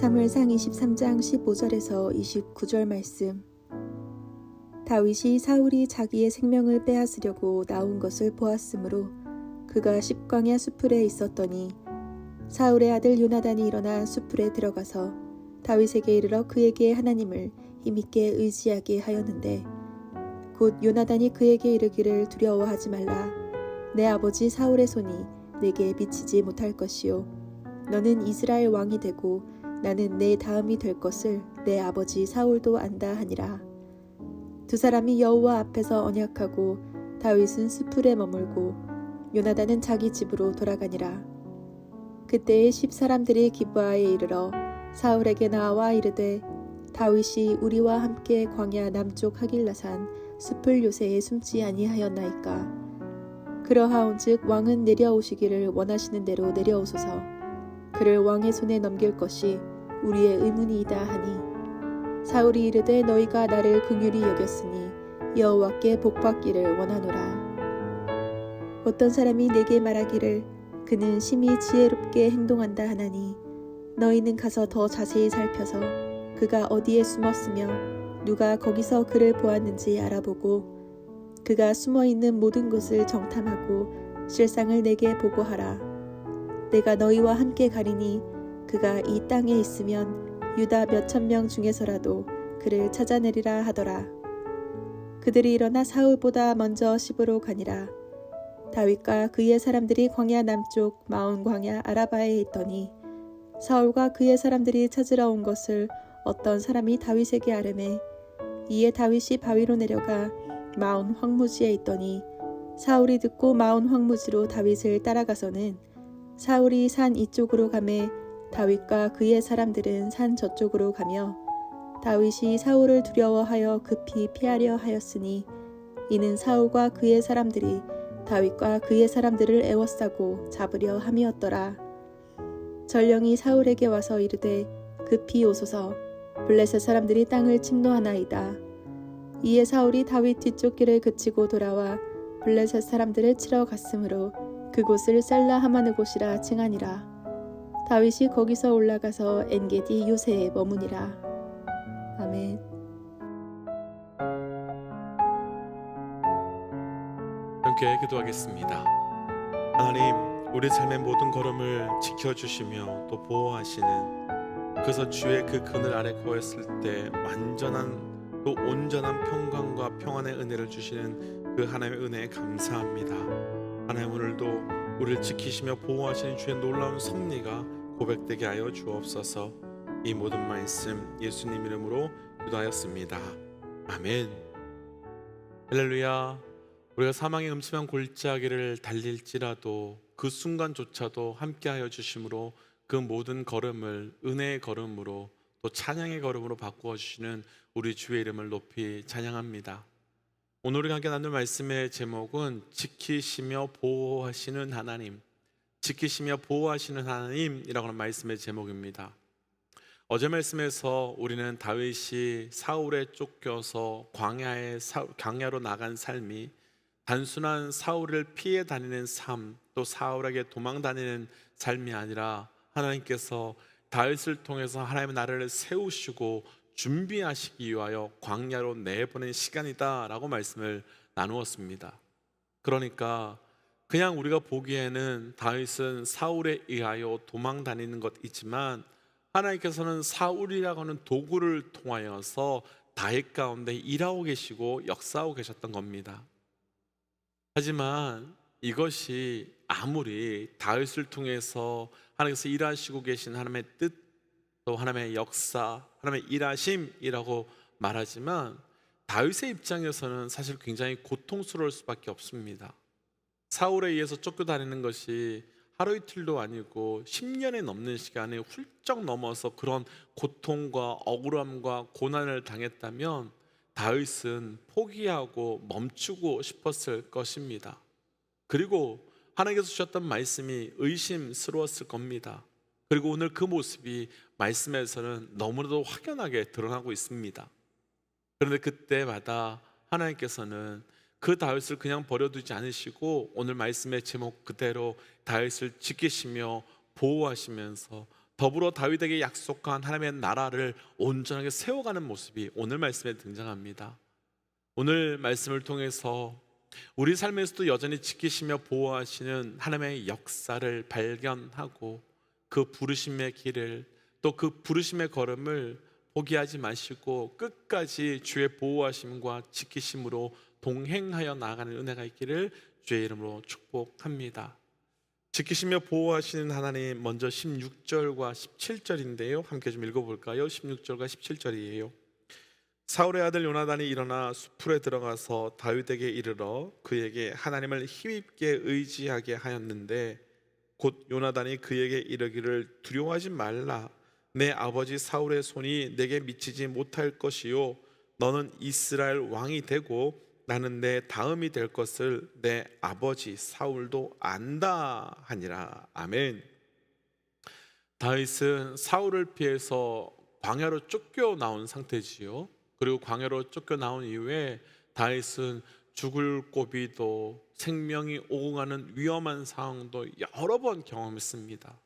사무엘상 23장 15절에서 29절 말씀. 다윗이 사울이 자기의 생명을 빼앗으려고 나온 것을 보았으므로 그가 십광야 수풀에 있었더니 사울의 아들 요나단이 일어나 수풀에 들어가서 다윗에게 이르러 그에게 하나님을 힘있게 의지하게 하였는데, 곧 요나단이 그에게 이르기를 두려워하지 말라. 내 아버지 사울의 손이 내게 미치지 못할 것이요, 너는 이스라엘 왕이 되고 나는 내 다음이 될 것을 내 아버지 사울도 안다 하니라. 두 사람이 여호와 앞에서 언약하고 다윗은 수풀에 머물고 요나단은 자기 집으로 돌아가니라. 그때에 10사람들이 기브아에 이르러 사울에게 나와 이르되, 다윗이 우리와 함께 광야 남쪽 하길라산 수풀 요새에 숨지 아니하였나이까. 그러하온즉 왕은 내려오시기를 원하시는 대로 내려오소서. 그를 왕의 손에 넘길 것이 우리의 의문이이다 하니, 사울이 이르되 너희가 나를 긍휼히 여겼으니 여호와께 복받기를 원하노라. 어떤 사람이 내게 말하기를 그는 심히 지혜롭게 행동한다 하나니, 너희는 가서 더 자세히 살펴서 그가 어디에 숨었으며 누가 거기서 그를 보았는지 알아보고 그가 숨어있는 모든 곳을 정탐하고 실상을 내게 보고하라. 내가 너희와 함께 가리니 그가 이 땅에 있으면 유다 몇천 명 중에서라도 그를 찾아내리라 하더라. 그들이 일어나 사울보다 먼저 시브로 가니라. 다윗과 그의 사람들이 광야 남쪽 마온 광야 아라바에 있더니 사울과 그의 사람들이 찾으러 온 것을 어떤 사람이 다윗에게 아뢰매, 이에 다윗이 바위로 내려가 마온 황무지에 있더니 사울이 듣고 마온 황무지로 다윗을 따라가서는 사울이 산 이쪽으로 가매 다윗과 그의 사람들은 산 저쪽으로 가며, 다윗이 사울을 두려워하여 급히 피하려 하였으니 이는 사울과 그의 사람들이 다윗과 그의 사람들을 애워싸고 잡으려 함이었더라. 전령이 사울에게 와서 이르되 급히 오소서. 블레셋 사람들이 땅을 침노하나이다. 이에 사울이 다윗 뒤쪽 길을 그치고 돌아와 블레셋 사람들을 치러 갔으므로 그곳을 셀라 하마느 곳이라 칭하니라. 다윗이 거기서 올라가서 엔게디 요새에 머무니라. 아멘. 함께 기도하겠습니다. 하나님, 우리 삶의 모든 걸음을 지켜주시며 또 보호하시는, 그래서 주의 그 그늘 아래 거했을 때 완전한 또 온전한 평강과 평안의 은혜를 주시는 그 하나님의 은혜에 감사합니다. 하나님, 오늘도 우리를 지키시며 보호하시는 주의 놀라운 섭리가 고백되게 하여 주옵소서. 이 모든 말씀 예수님 이름으로 기도하였습니다. 아멘. 할렐루야. 우리가 사망의 음침한 골짜기를 달릴지라도 그 순간조차도 함께하여 주심으로 그 모든 걸음을 은혜의 걸음으로 또 찬양의 걸음으로 바꾸어 주시는 우리 주의 이름을 높이 찬양합니다. 오늘 우리가 함께 나눌 말씀의 제목은 지키시며 보호하시는 하나님, 지키시며 보호하시는 하나님이라고 하는 말씀의 제목입니다. 어제 말씀에서 우리는 다윗이 사울에 쫓겨서 광야로 나간 삶이 단순한 사울을 피해 다니는 삶, 또 사울에게 도망 다니는 삶이 아니라 하나님께서 다윗을 통해서 하나님의 나라를 세우시고 준비하시기 위하여 광야로 내보낸 시간이다 라고 말씀을 나누었습니다. 그러니까 그냥 우리가 보기에는 다윗은 사울에 의하여 도망 다니는 것이지만 하나님께서는 사울이라고 하는 도구를 통하여서 다윗 가운데 일하고 계시고 역사하고 계셨던 겁니다. 하지만 이것이 아무리 다윗을 통해서 하나님께서 일하시고 계신 하나님의 뜻, 또 하나님의 역사, 하나님의 일하심이라고 말하지만 다윗의 입장에서는 사실 굉장히 고통스러울 수밖에 없습니다. 사울에 의해서 쫓겨다니는 것이 하루 이틀도 아니고 10년이 넘는 시간에 훌쩍 넘어서 그런 고통과 억울함과 고난을 당했다면 다윗은 포기하고 멈추고 싶었을 것입니다. 그리고 하나님께서 주셨던 말씀이 의심스러웠을 겁니다. 그리고 오늘 그 모습이 말씀에서는 너무나도 확연하게 드러나고 있습니다. 그런데 그때마다 하나님께서는 그 다윗을 그냥 버려두지 않으시고 오늘 말씀의 제목 그대로 다윗을 지키시며 보호하시면서 더불어 다윗에게 약속한 하나님의 나라를 온전하게 세워가는 모습이 오늘 말씀에 등장합니다. 오늘 말씀을 통해서 우리 삶에서도 여전히 지키시며 보호하시는 하나님의 역사를 발견하고 그 부르심의 길을, 또 그 부르심의 걸음을 포기하지 마시고 끝까지 주의 보호하심과 지키심으로 동행하여 나아가는 은혜가 있기를 주의 이름으로 축복합니다. 지키시며 보호하시는 하나님, 먼저 16절과 17절인데요 함께 좀 읽어볼까요? 16절과 17절이에요. 사울의 아들 요나단이 일어나 수풀에 들어가서 다윗에게 이르러 그에게 하나님을 힘있게 의지하게 하였는데, 곧 요나단이 그에게 이르기를 두려워하지 말라. 내 아버지 사울의 손이 내게 미치지 못할 것이요 너는 이스라엘 왕이 되고 나는 내 다음이 될 것을 내 아버지 사울도 안다 하니라. 아멘. 다윗은 사울을 피해서 광야로 쫓겨나온 상태지요. 그리고 광야로 쫓겨나온 이후에 다윗은 죽을 고비도 생명이 오고 가는 위험한 상황도 여러 번 경험했습니다.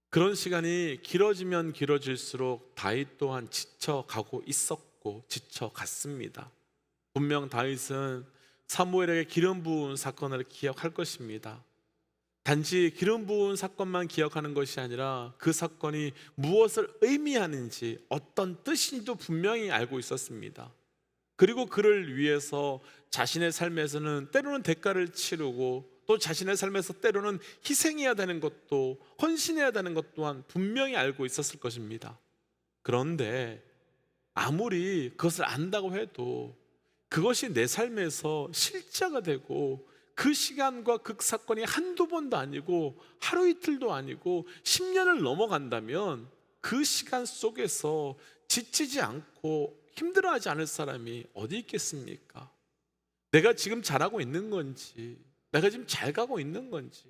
그런 시간이 길어지면 길어질수록 다윗 또한 지쳐가고 있었고 지쳐갔습니다. 분명 다윗은 사무엘에게 기름 부은 사건을 기억할 것입니다. 단지 기름 부은 사건만 기억하는 것이 아니라 그 사건이 무엇을 의미하는지, 어떤 뜻인지도 분명히 알고 있었습니다. 그리고 그를 위해서 자신의 삶에서는 때로는 대가를 치르고 또 자신의 삶에서 때로는 희생해야 되는 것도, 헌신해야 되는 것 또한 분명히 알고 있었을 것입니다. 그런데 아무리 그것을 안다고 해도 그것이 내 삶에서 실제가 되고 그 시간과 그 사건이 한두 번도 아니고 하루 이틀도 아니고 10년을 넘어간다면 그 시간 속에서 지치지 않고 힘들어하지 않을 사람이 어디 있겠습니까? 내가 지금 잘하고 있는 건지, 내가 지금 잘 가고 있는 건지,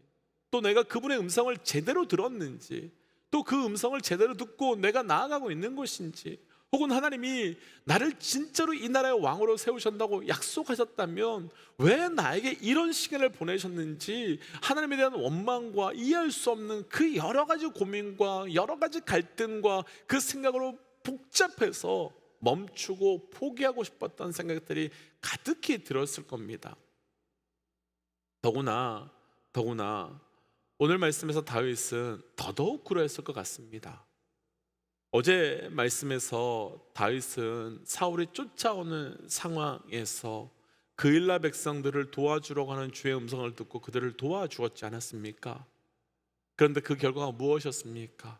또 내가 그분의 음성을 제대로 들었는지, 또 그 음성을 제대로 듣고 내가 나아가고 있는 것인지, 혹은 하나님이 나를 진짜로 이 나라의 왕으로 세우신다고 약속하셨다면 왜 나에게 이런 시간을 보내셨는지, 하나님에 대한 원망과 이해할 수 없는 그 여러 가지 고민과 여러 가지 갈등과 그 생각으로 복잡해서 멈추고 포기하고 싶었던 생각들이 가득히 들었을 겁니다. 더구나 오늘 말씀에서 다윗은 더더욱 그러했을 것 같습니다. 어제 말씀에서 다윗은 사울이 쫓아오는 상황에서 그일라 백성들을 도와주려고 하는 주의 음성을 듣고 그들을 도와주었지 않았습니까? 그런데 그 결과가 무엇이었습니까?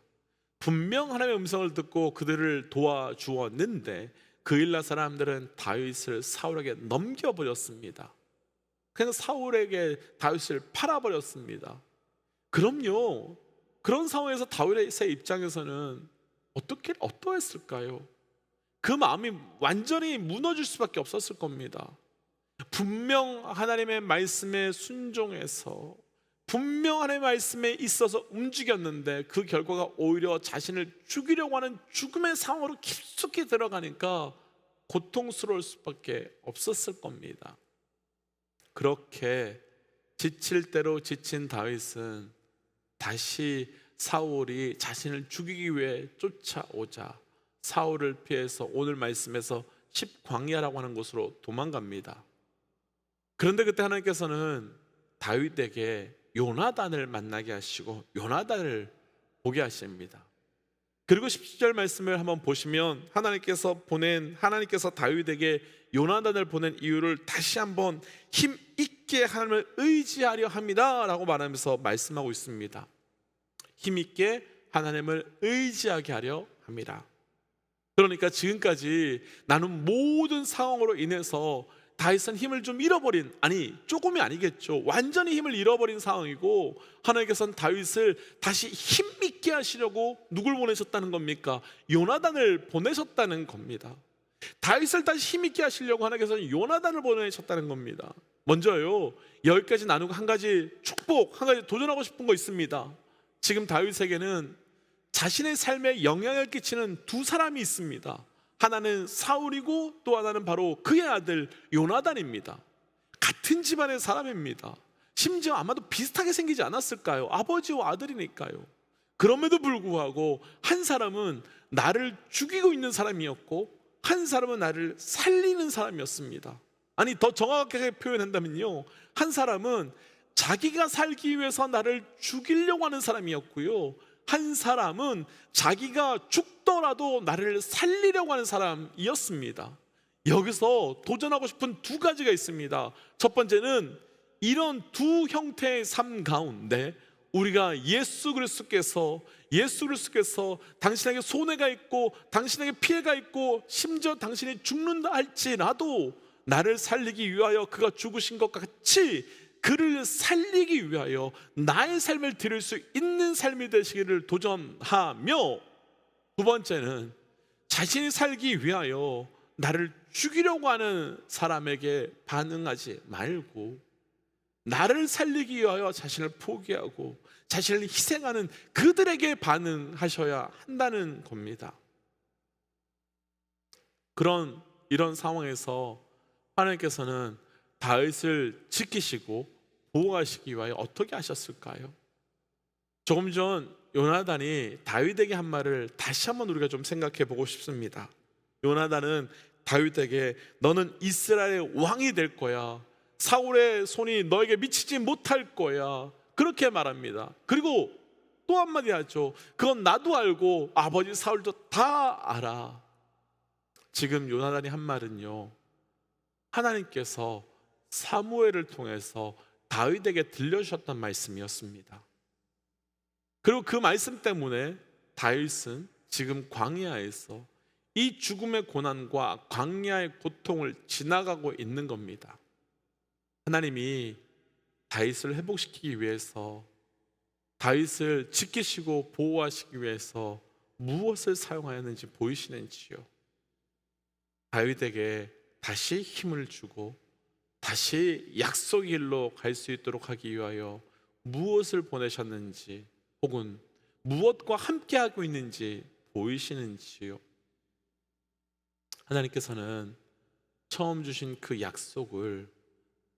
분명 하나님의 음성을 듣고 그들을 도와주었는데 그일라 사람들은 다윗을 사울에게 넘겨버렸습니다. 그냥 사울에게 다윗을 팔아버렸습니다. 그럼요, 그런 상황에서 다윗의 입장에서는 어떠했을까요? 그 마음이 완전히 무너질 수밖에 없었을 겁니다. 분명 하나님의 말씀에 순종해서 분명 하나님의 말씀에 있어서 움직였는데 그 결과가 오히려 자신을 죽이려고 하는 죽음의 상황으로 깊숙이 들어가니까 고통스러울 수밖에 없었을 겁니다. 그렇게 지칠 대로 지친 다윗은 다시 사울이 자신을 죽이기 위해 쫓아오자 사울을 피해서 오늘 말씀에서 십광야라고 하는 곳으로 도망갑니다. 그런데 그때 하나님께서는 다윗에게 요나단을 만나게 하시고 요나단을 보게 하십니다. 그리고 17절 말씀을 한번 보시면 하나님께서 다윗에게 요나단을 보낸 이유를 다시 한번 힘 있게 하나님을 의지하려 합니다 라고 말하면서 말씀하고 있습니다. 힘 있게 하나님을 의지하게 하려 합니다. 그러니까 지금까지 나는 모든 상황으로 인해서 다윗은 힘을 좀 잃어버린, 아니 조금이 아니겠죠, 완전히 힘을 잃어버린 상황이고 하나님께서는 다윗을 다시 힘있게 하시려고 누굴 보내셨다는 겁니까? 요나단을 보내셨다는 겁니다. 다윗을 다시 힘있게 하시려고 하나님께서는 요나단을 보내셨다는 겁니다. 먼저요, 여기까지 나누고 한 가지 축복, 한 가지 도전하고 싶은 거 있습니다. 지금 다윗에게는 자신의 삶에 영향을 끼치는 두 사람이 있습니다. 하나는 사울이고 또 하나는 바로 그의 아들 요나단입니다. 같은 집안의 사람입니다. 심지어 아마도 비슷하게 생기지 않았을까요? 아버지와 아들이니까요. 그럼에도 불구하고 한 사람은 나를 죽이고 있는 사람이었고 한 사람은 나를 살리는 사람이었습니다. 아니, 더 정확하게 표현한다면요, 한 사람은 자기가 살기 위해서 나를 죽이려고 하는 사람이었고요, 한 사람은 자기가 죽더라도 나를 살리려고 하는 사람이었습니다. 여기서 도전하고 싶은 두 가지가 있습니다. 첫 번째는 이런 두 형태의 삶 가운데 우리가 예수 그리스도께서 당신에게 손해가 있고 당신에게 피해가 있고 심지어 당신이 죽는다 할지라도 나를 살리기 위하여 그가 죽으신 것 같이 그를 살리기 위하여 나의 삶을 드릴 수 있는 삶이 되시기를 도전하며, 두 번째는 자신이 살기 위하여 나를 죽이려고 하는 사람에게 반응하지 말고 나를 살리기 위하여 자신을 포기하고 자신을 희생하는 그들에게 반응하셔야 한다는 겁니다. 이런 상황에서 하나님께서는 다윗을 지키시고 보호하시기 위하여 어떻게 하셨을까요? 조금 전 요나단이 다윗에게 한 말을 다시 한번 우리가 좀 생각해 보고 싶습니다. 요나단은 다윗에게 너는 이스라엘의 왕이 될 거야, 사울의 손이 너에게 미치지 못할 거야, 그렇게 말합니다. 그리고 또 한마디 하죠. 그건 나도 알고 아버지 사울도 다 알아. 지금 요나단이 한 말은요, 하나님께서 사무엘을 통해서 다윗에게 들려주셨던 말씀이었습니다. 그리고 그 말씀 때문에 다윗은 지금 광야에서 이 죽음의 고난과 광야의 고통을 지나가고 있는 겁니다. 하나님이 다윗을 회복시키기 위해서, 다윗을 지키시고 보호하시기 위해서 무엇을 사용하였는지 보이시는지요? 다윗에게 다시 힘을 주고 다시 약속의 길로 갈 수 있도록 하기 위하여 무엇을 보내셨는지, 혹은 무엇과 함께하고 있는지 보이시는지요? 하나님께서는 처음 주신 그 약속을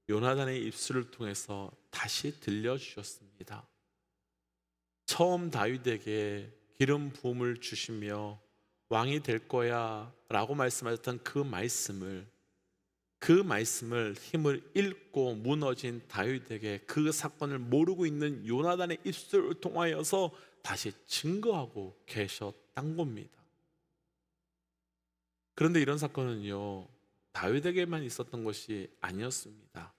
요나단의 입술을 통해서 다시 들려주셨습니다. 처음 다윗에게 기름 부음을 주시며 왕이 될 거야 라고 말씀하셨던 그 말씀을 힘을 잃고 무너진 다윗에게 그 사건을 모르고 있는 요나단의 입술을 통하여서 다시 증거하고 계셨던 겁니다. 그런데 이런 사건은요, 다윗에게만 있었던 것이 아니었습니다.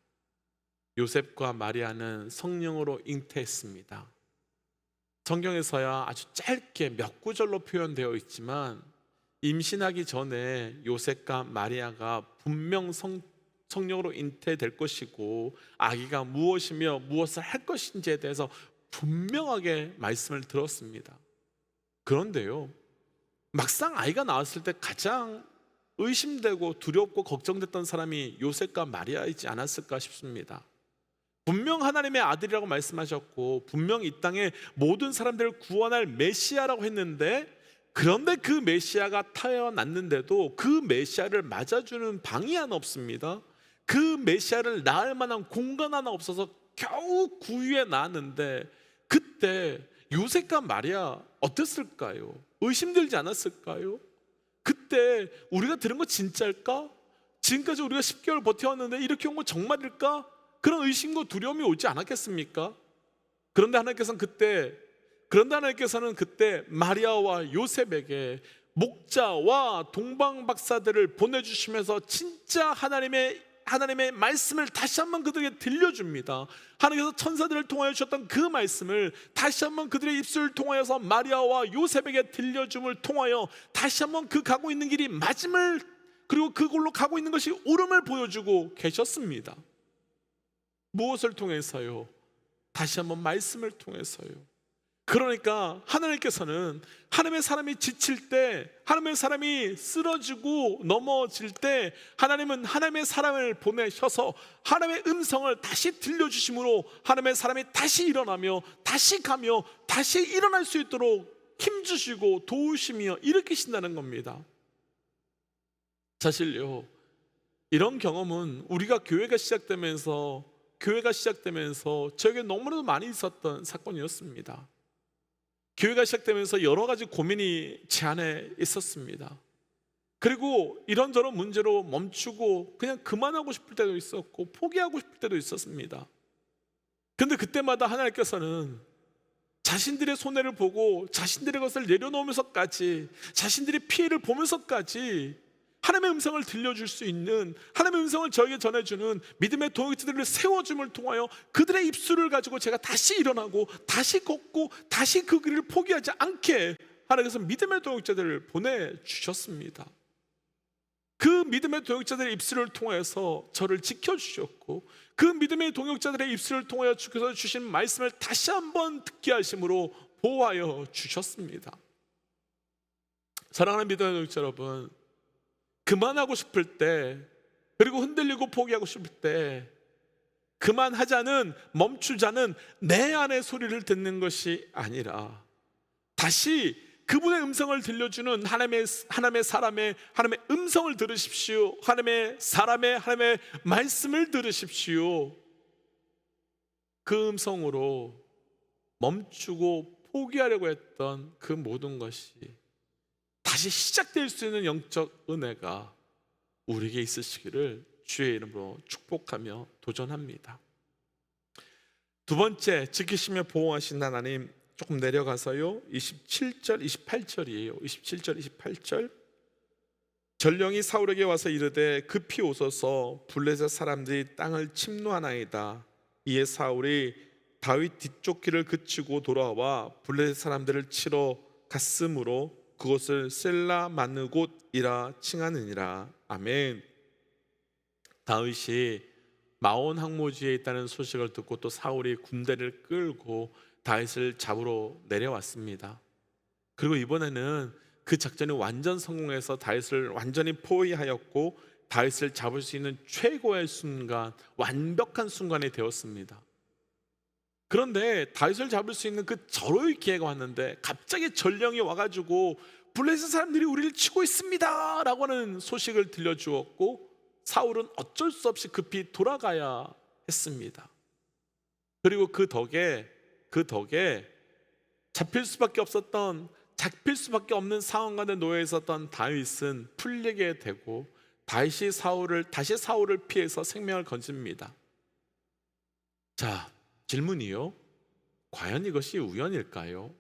요셉과 마리아는 성령으로 잉태했습니다. 성경에서야 아주 짧게 몇 구절로 표현되어 있지만 임신하기 전에 요셉과 마리아가 분명 성령으로 잉태될 것이고 아기가 무엇이며 무엇을 할 것인지에 대해서 분명하게 말씀을 들었습니다. 그런데요, 막상 아이가 나왔을 때 가장 의심되고 두렵고 걱정됐던 사람이 요셉과 마리아이지 않았을까 싶습니다. 분명 하나님의 아들이라고 말씀하셨고 분명 이 땅에 모든 사람들을 구원할 메시아라고 했는데, 그런데 그 메시아가 태어났는데도 그 메시아를 맞아주는 방이 하나 없습니다. 그 메시아를 낳을 만한 공간 하나 없어서 겨우 구유에 낳았는데, 그때 요셉과 마리아 어땠을까요? 의심들지 않았을까요? 그때 우리가 들은 거 진짜일까? 지금까지 우리가 10개월 버텨왔는데 이렇게 온 거 정말일까? 그런 의심과 두려움이 오지 않았겠습니까? 그런데 하나님께서는 그때 마리아와 요셉에게 목자와 동방 박사들을 보내주시면서 진짜 하나님의 말씀을 다시 한번 그들에게 들려줍니다. 하나님께서 천사들을 통하여 주셨던 그 말씀을 다시 한번 그들의 입술을 통하여서 마리아와 요셉에게 들려줌을 통하여 다시 한번 그 가고 있는 길이 맞음을, 그리고 그걸로 가고 있는 것이 옳음을 보여주고 계셨습니다. 무엇을 통해서요? 다시 한번 말씀을 통해서요. 그러니까 하나님께서는 하나님의 사람이 지칠 때, 하나님의 사람이 쓰러지고 넘어질 때 하나님은 하나님의 사람을 보내셔서 하나님의 음성을 다시 들려주심으로 하나님의 사람이 다시 일어나며 다시 가며 다시 일어날 수 있도록 힘주시고 도우시며 일으키신다는 겁니다. 사실요, 이런 경험은 우리가 교회가 시작되면서 저에게 너무나도 많이 있었던 사건이었습니다. 교회가 시작되면서 여러 가지 고민이 제 안에 있었습니다. 그리고 이런저런 문제로 멈추고 그냥 그만하고 싶을 때도 있었고 포기하고 싶을 때도 있었습니다. 근데 그때마다 하나님께서는 자신들의 손해를 보고 자신들의 것을 내려놓으면서까지, 자신들의 피해를 보면서까지 하나님의 음성을 들려줄 수 있는, 하나님의 음성을 저에게 전해주는 믿음의 동역자들을 세워줌을 통하여 그들의 입술을 가지고 제가 다시 일어나고 다시 걷고 다시 그 길을 포기하지 않게 하나님께서 믿음의 동역자들을 보내주셨습니다. 그 믿음의 동역자들의 입술을 통해서 저를 지켜주셨고, 그 믿음의 동역자들의 입술을 통하여 주께서 주신 말씀을 다시 한번 듣게 하심으로 보호하여 주셨습니다. 사랑하는 믿음의 동역자 여러분, 그만하고 싶을 때, 그리고 흔들리고 포기하고 싶을 때 그만하자는, 멈추자는 내 안의 소리를 듣는 것이 아니라 다시 그분의 음성을 들려주는 하나님의 사람의 하나님의 음성을 들으십시오. 하나님의 말씀을 들으십시오. 그 음성으로 멈추고 포기하려고 했던 그 모든 것이 다시 시작될 수 있는 영적 은혜가 우리에게 있으시기를 주의 이름으로 축복하며 도전합니다. 두 번째, 지키시며 보호하신 하나님, 조금 내려가서요 27절 28절이에요 27절 28절. 전령이 사울에게 와서 이르되 급히 오소서, 블레셋 사람들이 땅을 침노하나이다. 이에 사울이 다윗 뒤쪽 길을 그치고 돌아와 블레셋 사람들을 치러 갔으므로 그곳을 셀라 마느곳이라 칭하느니라. 아멘. 다윗이 마온 항모지에 있다는 소식을 듣고 또 사울이 군대를 끌고 다윗을 잡으러 내려왔습니다. 그리고 이번에는 그 작전이 완전 성공해서 다윗을 완전히 포위하였고 다윗을 잡을 수 있는 최고의 순간, 완벽한 순간이 되었습니다. 그런데 다윗을 잡을 수 있는 그 절호의 기회가 왔는데 갑자기 전령이 와가지고 블레셋 사람들이 우리를 치고 있습니다 라고 하는 소식을 들려주었고, 사울은 어쩔 수 없이 급히 돌아가야 했습니다. 그리고 그 덕에 잡힐 수밖에 없는 상황 가운데 놓여 있었던 다윗은 풀리게 되고 다시 사울을 피해서 생명을 건집니다. 자, 질문이요. 과연 이것이 우연일까요?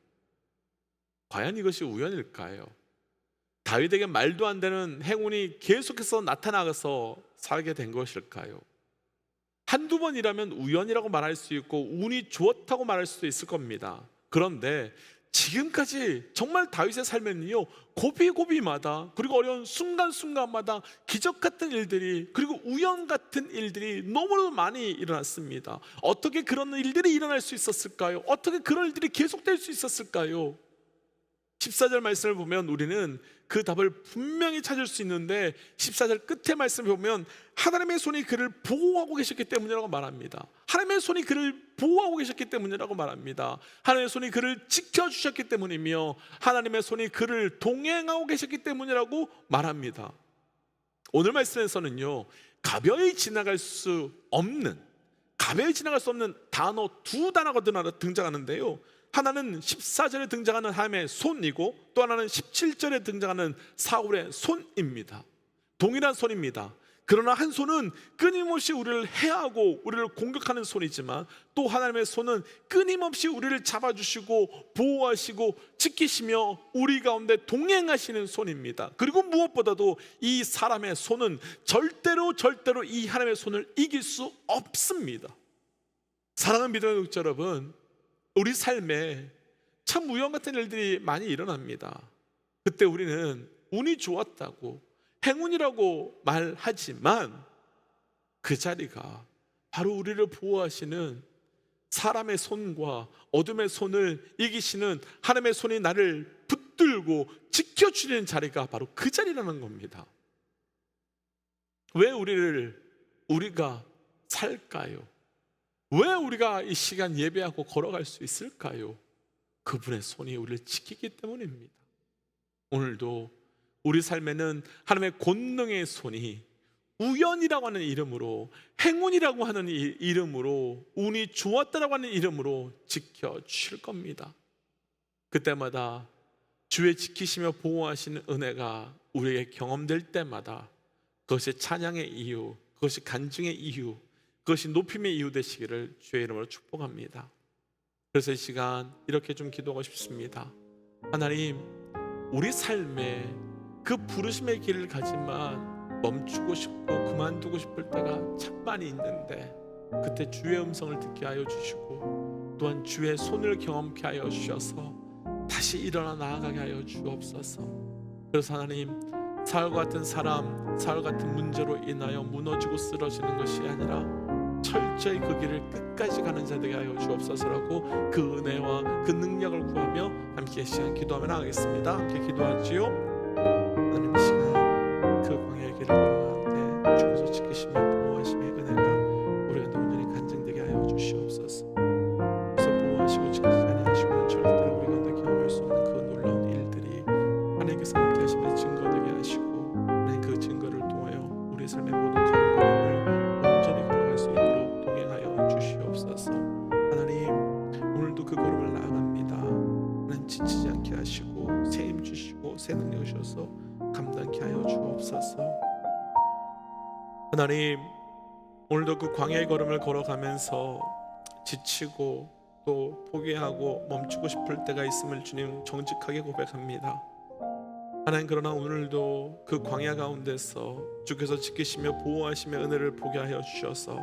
다윗에게 말도 안 되는 행운이 계속해서 나타나서 살게 된 것일까요? 한두 번이라면 우연이라고 말할 수 있고 운이 좋았다고 말할 수도 있을 겁니다. 그런데 지금까지 정말 다윗의 삶에는요 고비고비마다, 그리고 어려운 순간순간마다 기적 같은 일들이, 그리고 우연 같은 일들이 너무나도 많이 일어났습니다. 어떻게 그런 일들이 일어날 수 있었을까요? 어떻게 그런 일들이 계속될 수 있었을까요? 14절 말씀을 보면 우리는 그 답을 분명히 찾을 수 있는데, 14절 끝에 말씀을 보면 하나님의 손이 그를 보호하고 계셨기 때문이라고 말합니다. 하나님의 손이 그를 보호하고 계셨기 때문이라고 말합니다. 하나님의 손이 그를 지켜주셨기 때문이며 하나님의 손이 그를 동행하고 계셨기 때문이라고 말합니다. 오늘 말씀에서는요 가벼이 지나갈 수 없는 단어, 두 단어가 등장하는데요, 하나는 14절에 등장하는 하나님의 손이고 또 하나는 17절에 등장하는 사울의 손입니다. 동일한 손입니다. 그러나 한 손은 끊임없이 우리를 해하고 우리를 공격하는 손이지만, 또 하나님의 손은 끊임없이 우리를 잡아주시고 보호하시고 지키시며 우리 가운데 동행하시는 손입니다. 그리고 무엇보다도 이 사람의 손은 절대로 이 하나님의 손을 이길 수 없습니다. 사랑하는 믿음의 독자 여러분, 우리 삶에 참 우연 같은 일들이 많이 일어납니다. 그때 우리는 운이 좋았다고, 행운이라고 말하지만 그 자리가 바로 우리를 보호하시는 사람의 손과 어둠의 손을 이기시는 하나님의 손이 나를 붙들고 지켜주는 자리가 바로 그 자리라는 겁니다. 왜 우리가 살까요? 왜 우리가 이 시간 예배하고 걸어갈 수 있을까요? 그분의 손이 우리를 지키기 때문입니다. 오늘도 우리 삶에는 하나님의 권능의 손이 우연이라고 하는 이름으로, 행운이라고 하는 이름으로, 운이 좋았다라고 하는 이름으로 지켜주실 겁니다. 그때마다 주의 지키시며 보호하시는 은혜가 우리에게 경험될 때마다 그것이 찬양의 이유, 그것이 간증의 이유, 그것이 높임의 이유 되시기를 주의 이름으로 축복합니다. 그래서 이 시간 이렇게 좀 기도하고 싶습니다. 하나님, 우리 삶에 그 부르심의 길을 가지만 멈추고 싶고 그만두고 싶을 때가 참 많이 있는데, 그때 주의 음성을 듣게 하여 주시고 또한 주의 손을 경험케 하여 주셔서 다시 일어나 나아가게 하여 주옵소서. 그래서 하나님, 사울과 같은 사람, 사울 같은 문제로 인하여 무너지고 쓰러지는 것이 아니라 철저히 그 길을 끝까지 가는 자 되게 하여 주옵소서라고 그 은혜와 그 능력을 구하며 함께 이 시간 기도하며 나가겠습니다. 함께 기도하지요. 하나님, 이 시간 그 광야의 길을 걸어가는데 주께서 지키시며 보호하심의 은혜가 우리 가운데 온전히 간증되게 하여 주시옵소서. 그래서 보호하시고 지키시지 아니하시고는 절대로 우리 가운데 경험할 수 없는 그 놀라운 일들이 하나님께서 함께 하시며 증거되게 하시고, 하나님 그 증거를 통하여 우리 삶의 모든 걸음걸음을 온전히 걸어갈 수 있도록 동행하여 주시옵소서. 하나님, 오늘도 그 걸음을 나아갑니다. 하나님, 지치지 않게 하시고 새 힘 주시고 새 능력 주셔서 감당케 하여 주옵소서. 하나님, 오늘도 그 광야의 걸음을 걸어가면서 지치고 또 포기하고 멈추고 싶을 때가 있음을 주님 정직하게 고백합니다. 하나님, 그러나 오늘도 그 광야 가운데서 주께서 지키시며 보호하시며 은혜를 보게 하여 주셔서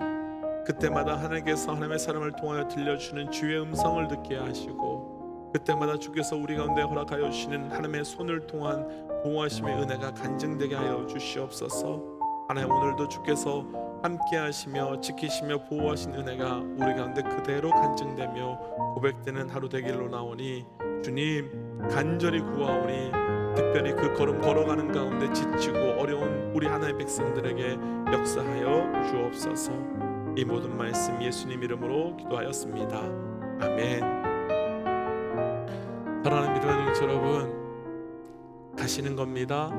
그때마다 하나님께서 하나님의 사람을 통하여 들려주는 주의 음성을 듣게 하시고, 그때마다 주께서 우리 가운데 허락하여 주시는 하나님의 손을 통한 보호하심의 은혜가 간증되게 하여 주시옵소서. 하나님, 오늘도 주께서 함께 하시며 지키시며 보호하신 은혜가 우리 가운데 그대로 간증되며 고백되는 하루 되길로 나오니 주님 간절히 구하오니 특별히 그 걸음 걸어가는 가운데 지치고 어려운 우리 하나님의 백성들에게 역사하여 주옵소서. 이 모든 말씀 예수님 이름으로 기도하였습니다. 아멘. 사랑하는 믿음의 동지 여러분, 가시는 겁니다.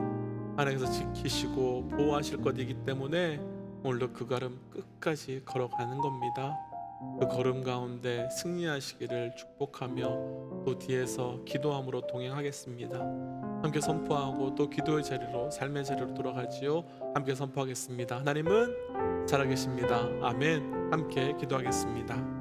하나님께서 지키시고 보호하실 것이기 때문에 오늘도 그 걸음 끝까지 걸어가는 겁니다. 그 걸음 가운데 승리하시기를 축복하며 또 뒤에서 기도함으로 동행하겠습니다. 함께 선포하고 또 기도의 자리로, 삶의 자리로 돌아가지요. 함께 선포하겠습니다. 하나님은 살아계십니다. 아멘. 함께 기도하겠습니다.